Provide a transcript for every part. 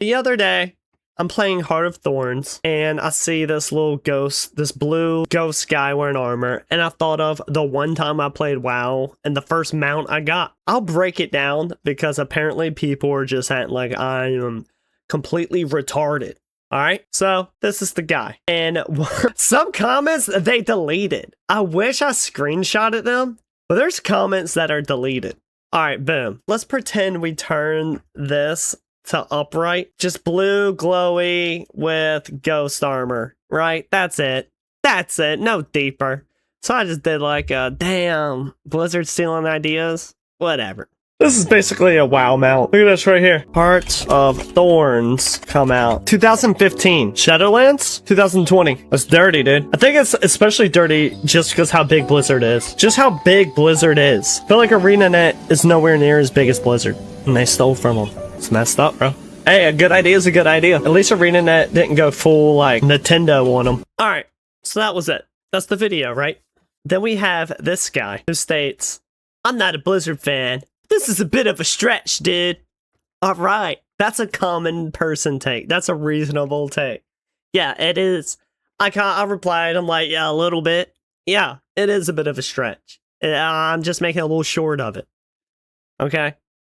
The other day, I'm playing Heart of Thorns, and I see this little ghost, this blue ghost guy wearing armor, and I thought of the one time I played WoW, and the first mount I got. I'll break it down, because apparently people are just acting like I am completely retarded. Alright, so this is the guy. And some comments they deleted. I wish I screenshotted them, but there's comments that are deleted. Alright, boom. Let's pretend we turn this to upright. Just blue, glowy, with ghost armor, right? That's it. That's it. No deeper. So I just did like a, damn, Blizzard stealing ideas? Whatever. This is basically a WoW mount. Look at this right here. Hearts of Thorns come out. 2015. Shadowlands? 2020. That's dirty, dude. I think it's especially dirty just because how big Blizzard is. Just how big Blizzard is. I feel like ArenaNet is nowhere near as big as Blizzard. And they stole from them. It's messed up, bro. Hey, a good idea is a good idea. At least ArenaNet didn't go full, like, Nintendo on them. Alright, so that was it. That's the video, right? Then we have this guy who states, I'm not a Blizzard fan. This is a bit of a stretch, dude. Alright, that's a common person take. That's a reasonable take. Yeah, it is. I replied, I'm like, yeah, a little bit. Yeah, it is a bit of a stretch. I'm just making a little short of it. Okay?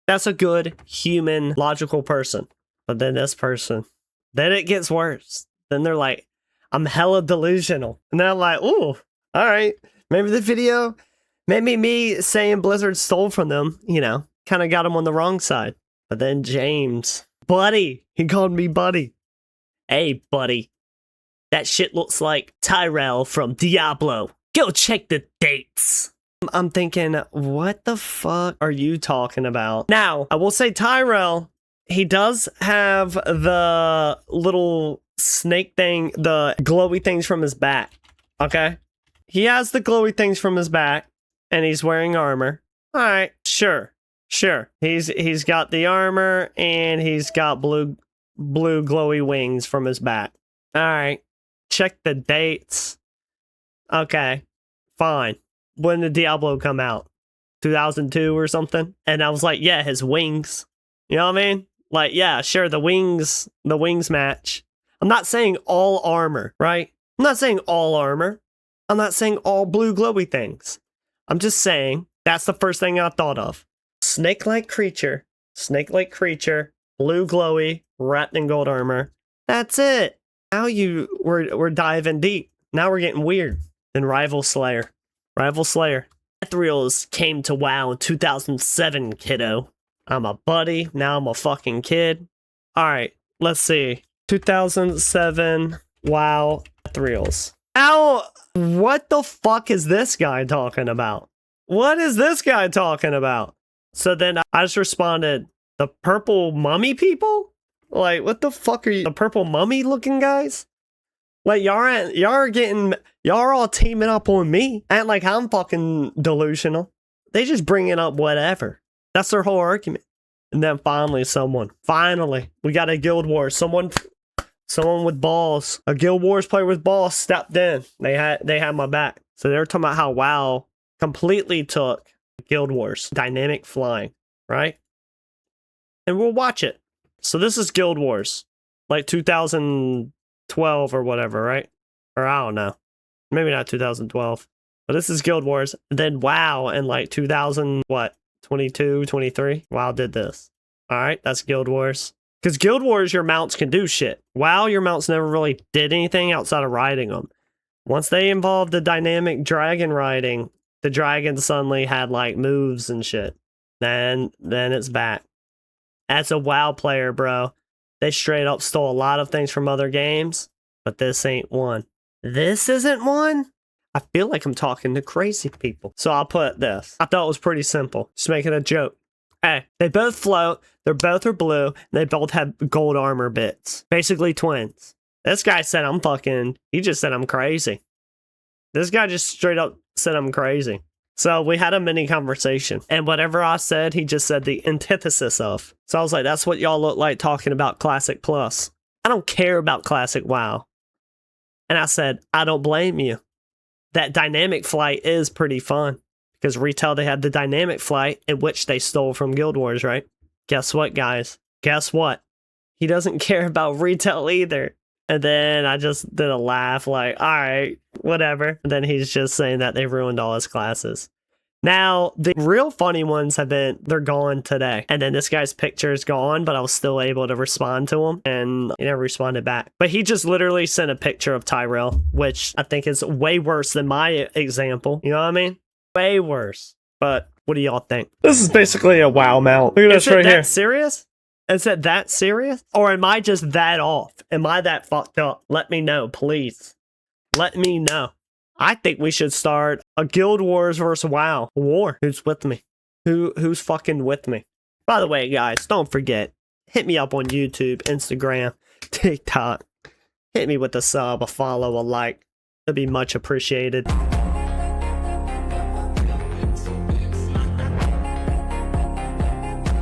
That's a good, human, logical person. But then this person, then it gets worse. Then they're like, I'm hella delusional. And then I'm like, ooh, alright. Maybe the video, maybe me saying Blizzard stole from them, you know, kind of got them on the wrong side. But then James, buddy, he called me buddy. Hey, buddy, that shit looks like Tyrell from Diablo. Go check the dates. I'm thinking, what the fuck are you talking about? Now, I will say Tyrell, he does have the little snake thing, the glowy things from his back, okay? He has the glowy things from his back, and he's wearing armor. Alright, sure. He's got the armor, and he's got blue glowy wings from his back. Alright, check the dates. Okay, fine. When did Diablo come out? 2002 or something? And I was like, yeah, his wings. You know what I mean? Like, yeah, sure, the wings match. I'm not saying all armor, right? I'm not saying all armor. I'm not saying all blue glowy things. I'm just saying that's the first thing I thought of. Snake-like creature, blue glowy, wrapped in gold armor. That's it. Now we're diving deep. Now we're getting weird. Then Rival Slayer. Ethereals came to WoW in 2007, kiddo. I'm a buddy. Now I'm a fucking kid. Alright, let's see. 2007 WoW Ethereals. Now, what the fuck is this guy talking about? What is this guy talking about? So then I just responded, the purple mummy people? Like, what the fuck are you? The purple mummy looking guys? Like, y'all all teaming up on me. Ain't like I'm fucking delusional. They just bringing up whatever. That's their whole argument. And then finally, we got a guild war. Someone with balls. A guild wars player with balls stepped in. They had my back. So they were talking about how WoW completely took guild wars. Dynamic flying, right? And we'll watch it. So this is guild wars. Like 2012 or whatever, right? Or I don't know. Maybe not 2012. But this is Guild Wars. Then WoW in like 2000, what? 22, 23? WoW did this. Alright, that's Guild Wars. Because Guild Wars, your mounts can do shit. WoW, your mounts never really did anything outside of riding them. Once they involved the dynamic dragon riding, the dragon suddenly had like moves and shit. Then it's back. As a WoW player, bro, they straight up stole a lot of things from other games, but this ain't one. This isn't one? I feel like I'm talking to crazy people. So I'll put this. I thought it was pretty simple. Just making a joke. Hey, they both float, they both are blue, and they both have gold armor bits. Basically twins. This guy said he just said I'm crazy. This guy just straight up said I'm crazy. So we had a mini conversation, and whatever I said, he just said the antithesis of. So I was like, that's what y'all look like talking about Classic Plus. I don't care about Classic WoW. And I said, I don't blame you. That dynamic flight is pretty fun. Because retail, they had the dynamic flight, in which they stole from Guild Wars, right? Guess what, guys? Guess what? He doesn't care about retail either. And then I just did a laugh like, all right, whatever. And then he's just saying that they ruined all his classes. Now, the real funny ones they're gone today. And then this guy's picture is gone, but I was still able to respond to him, and he never responded back. But he just literally sent a picture of Tyrell, which I think is way worse than my example. You know what I mean? Way worse. But what do y'all think? This is basically a WoW mount. Look at this right here. Is it that serious? Is it that serious? Or am I just that off? Am I that fucked up? Let me know, please. Let me know. I think we should start a Guild Wars versus WoW war. Who's with me? Who's fucking with me? By the way, guys, don't forget, hit me up on YouTube, Instagram, TikTok. Hit me with a sub, a follow, a like. It'd be much appreciated.